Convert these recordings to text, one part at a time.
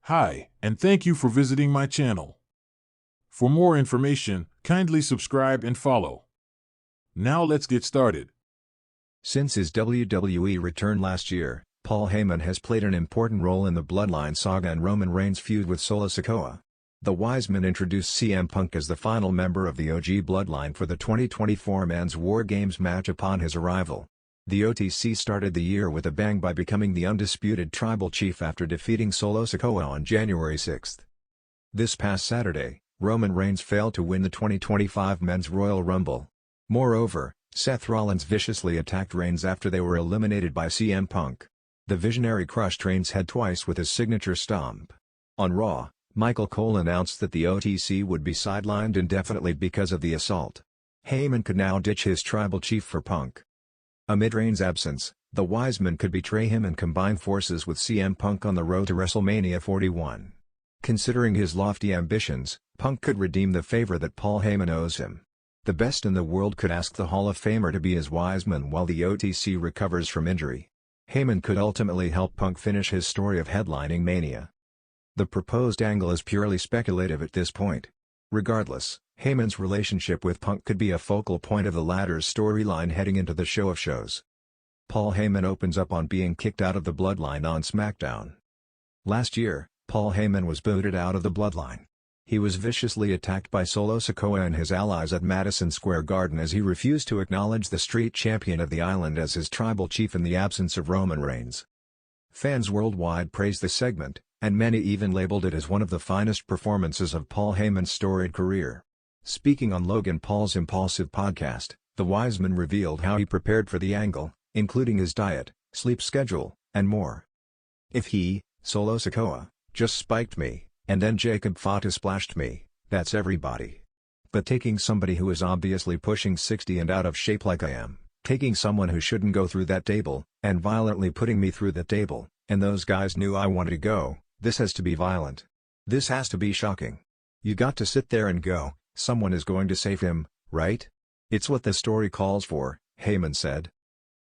Hi, and thank you for visiting my channel. For more information, kindly subscribe and follow. Now let's get started. Since his WWE return last year, Paul Heyman has played an important role in the Bloodline saga and Roman Reigns' feud with Solo Sikoa. The Wiseman introduced CM Punk as the final member of the OG Bloodline for the 2024 Men's War Games match upon his arrival. The OTC started the year with a bang by becoming the undisputed tribal chief after defeating Solo Sikoa on January 6. This past Saturday, Roman Reigns failed to win the 2025 Men's Royal Rumble. Moreover, Seth Rollins viciously attacked Reigns after they were eliminated by CM Punk. The Visionary crushed Reigns' head twice with his signature stomp. On Raw, Michael Cole announced that the OTC would be sidelined indefinitely because of the assault. Heyman could now ditch his tribal chief for Punk. Amid Reigns' absence, the Wiseman could betray him and combine forces with CM Punk on the road to WrestleMania 41. Considering his lofty ambitions, Punk could redeem the favor that Paul Heyman owes him. The best in the world could ask the Hall of Famer to be his Wiseman while the OTC recovers from injury. Heyman could ultimately help Punk finish his story of headlining Mania. The proposed angle is purely speculative at this point. Regardless, Heyman's relationship with Punk could be a focal point of the latter's storyline heading into the show of shows. Paul Heyman opens up on being kicked out of the Bloodline on SmackDown. Last year, Paul Heyman was booted out of the Bloodline. He was viciously attacked by Solo Sikoa and his allies at Madison Square Garden as he refused to acknowledge the street champion of the island as his tribal chief in the absence of Roman Reigns. Fans worldwide praised the segment, and many even labeled it as one of the finest performances of Paul Heyman's storied career. Speaking on Logan Paul's Impulsive podcast, the Wiseman revealed how he prepared for the angle, including his diet, sleep schedule, and more. If he, Solo Sikoa, just spiked me, and then Jacob Fatu splashed me, that's everybody. But taking somebody who is obviously pushing 60 and out of shape like I am, taking someone who shouldn't go through that table, and violently putting me through that table, and those guys knew I wanted to go, this has to be violent. This has to be shocking. You got to sit there and go, someone is going to save him, right? It's what the story calls for, Heyman said.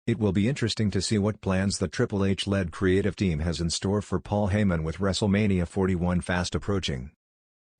It will be interesting to see what plans the Triple H-led creative team has in store for Paul Heyman with WrestleMania 41 fast approaching.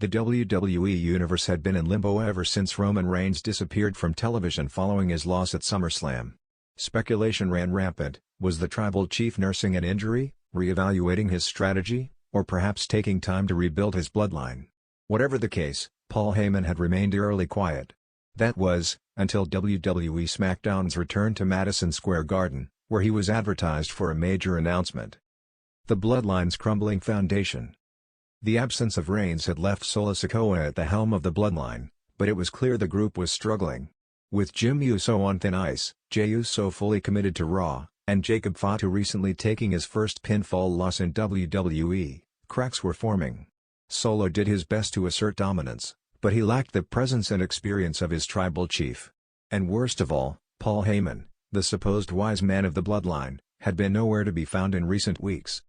The WWE Universe had been in limbo ever since Roman Reigns disappeared from television following his loss at SummerSlam. Speculation ran rampant: was the tribal chief nursing an injury, re-evaluating his strategy, or perhaps taking time to rebuild his bloodline? Whatever the case, Paul Heyman had remained eerily quiet. That was, until WWE SmackDown's return to Madison Square Garden, where he was advertised for a major announcement. The Bloodline's crumbling foundation. The absence of Reigns had left Solo Sikoa at the helm of the Bloodline, but it was clear the group was struggling. With Jim Uso on thin ice, Jey Uso fully committed to Raw, and Jacob Fatu recently taking his first pinfall loss in WWE, cracks were forming. Solo did his best to assert dominance, but he lacked the presence and experience of his tribal chief. And worst of all, Paul Heyman, the supposed wise man of the Bloodline, had been nowhere to be found in recent weeks.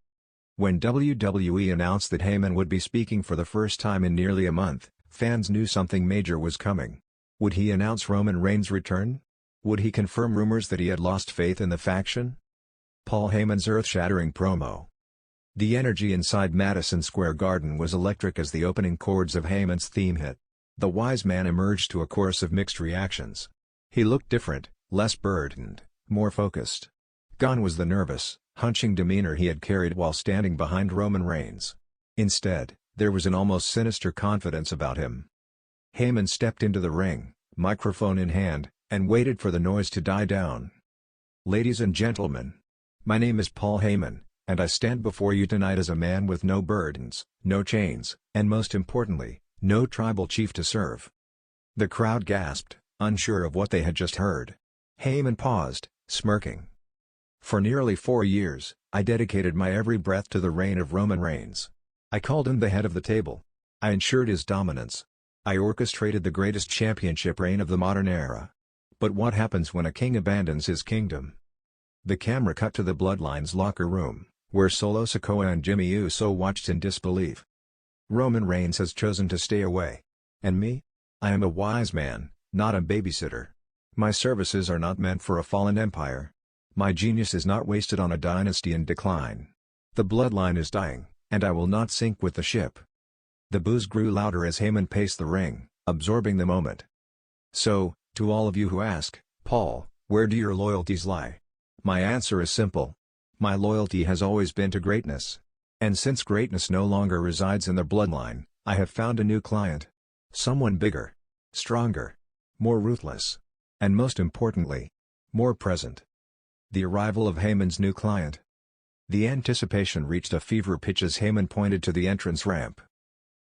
When WWE announced that Heyman would be speaking for the first time in nearly a month, fans knew something major was coming. Would he announce Roman Reigns' return? Would he confirm rumors that he had lost faith in the faction? Paul Heyman's earth-shattering promo. The energy inside Madison Square Garden was electric as the opening chords of Heyman's theme hit. The wise man emerged to a chorus of mixed reactions. He looked different, less burdened, more focused. Gone was the nervous, hunching demeanor he had carried while standing behind Roman Reigns. Instead, there was an almost sinister confidence about him. Heyman stepped into the ring, microphone in hand, and waited for the noise to die down. "Ladies and gentlemen, my name is Paul Heyman, and I stand before you tonight as a man with no burdens, no chains, and most importantly, no tribal chief to serve." The crowd gasped, unsure of what they had just heard. Heyman paused, smirking. "For nearly 4 years, I dedicated my every breath to the reign of Roman Reigns. I called him the head of the table. I ensured his dominance. I orchestrated the greatest championship reign of the modern era. But what happens when a king abandons his kingdom?" The camera cut to the Bloodline's locker room, where Solo Sikoa and Jimmy Uso watched in disbelief. "Roman Reigns has chosen to stay away. And me? I am a wise man, not a babysitter. My services are not meant for a fallen empire. My genius is not wasted on a dynasty in decline. The Bloodline is dying, and I will not sink with the ship." The boos grew louder as Heyman paced the ring, absorbing the moment. "So, to all of you who ask, Paul, where do your loyalties lie? My answer is simple. My loyalty has always been to greatness. And since greatness no longer resides in the bloodline, I have found a new client. Someone bigger, stronger, more ruthless, and most importantly, more present." The arrival of Heyman's new client. The anticipation reached a fever pitch as Heyman pointed to the entrance ramp.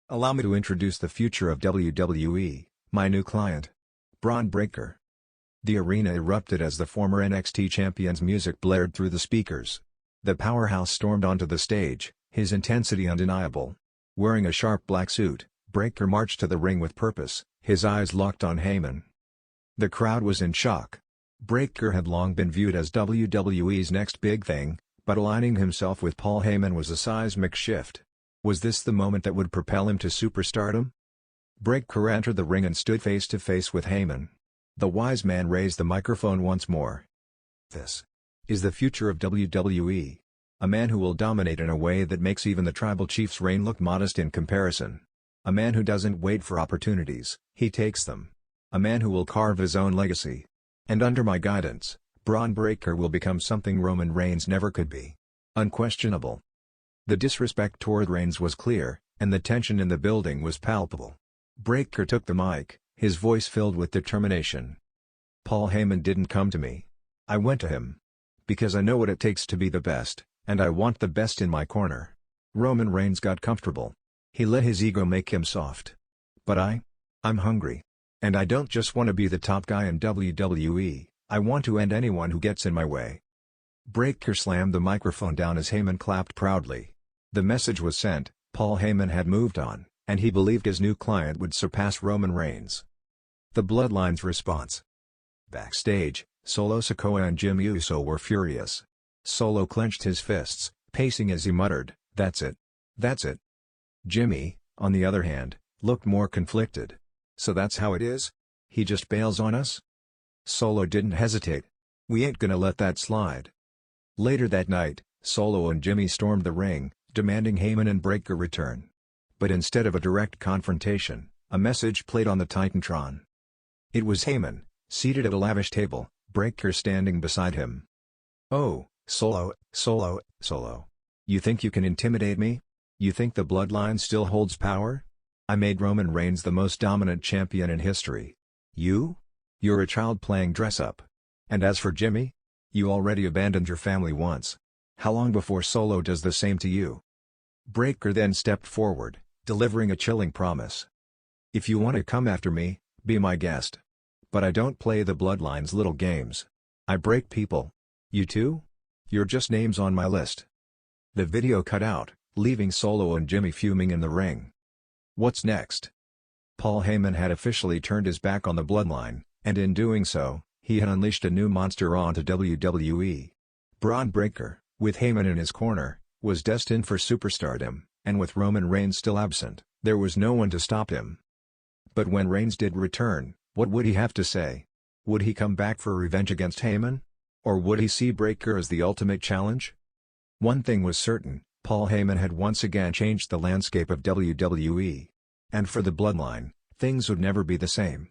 "Allow me to introduce the future of WWE, my new client, Braun Breaker." The arena erupted as the former NXT champion's music blared through the speakers. The powerhouse stormed onto the stage, his intensity undeniable. Wearing a sharp black suit, Breaker marched to the ring with purpose, his eyes locked on Heyman. The crowd was in shock. Breaker had long been viewed as WWE's next big thing, but aligning himself with Paul Heyman was a seismic shift. Was this the moment that would propel him to superstardom? Breaker entered the ring and stood face to face with Heyman. The wise man raised the microphone once more. "This is the future of WWE. A man who will dominate in a way that makes even the tribal chief's reign look modest in comparison. A man who doesn't wait for opportunities, he takes them. A man who will carve his own legacy. And under my guidance, Braun Breaker will become something Roman Reigns never could be. Unquestionable." The disrespect toward Reigns was clear, and the tension in the building was palpable. Breaker took the mic, his voice filled with determination. "Paul Heyman didn't come to me. I went to him. Because I know what it takes to be the best, and I want the best in my corner. Roman Reigns got comfortable. He let his ego make him soft. But I'm hungry. And I don't just want to be the top guy in WWE, I want to end anyone who gets in my way." Breaker slammed the microphone down as Heyman clapped proudly. The message was sent, Paul Heyman had moved on, and he believed his new client would surpass Roman Reigns. The Bloodline's response. Backstage, Solo Sikoa and Jimmy Uso were furious. Solo clenched his fists, pacing as he muttered, "That's it. That's it." Jimmy, on the other hand, looked more conflicted. "So that's how it is? He just bails on us?" Solo didn't hesitate. "We ain't gonna let that slide." Later that night, Solo and Jimmy stormed the ring, demanding Heyman and Breaker return. But instead of a direct confrontation, a message played on the Titantron. It was Heyman, seated at a lavish table, Breaker standing beside him. "Oh, Solo. You think you can intimidate me? You think the Bloodline still holds power? I made Roman Reigns the most dominant champion in history. You're a child playing dress-up. And as for Jimmy? You already abandoned your family once. How long before Solo does the same to you?" Breaker then stepped forward, delivering a chilling promise. "If you want to come after me, be my guest. But I don't play the Bloodline's little games. I break people. You too? You're just names on my list." The video cut out, leaving Solo and Jimmy fuming in the ring. What's next? Paul Heyman had officially turned his back on the Bloodline, and in doing so, he had unleashed a new monster onto WWE. Braun Breaker, with Heyman in his corner, was destined for superstardom, and with Roman Reigns still absent, there was no one to stop him. But when Reigns did return, what would he have to say? Would he come back for revenge against Heyman? Or would he see Breaker as the ultimate challenge? One thing was certain, Paul Heyman had once again changed the landscape of WWE. And for the Bloodline, things would never be the same.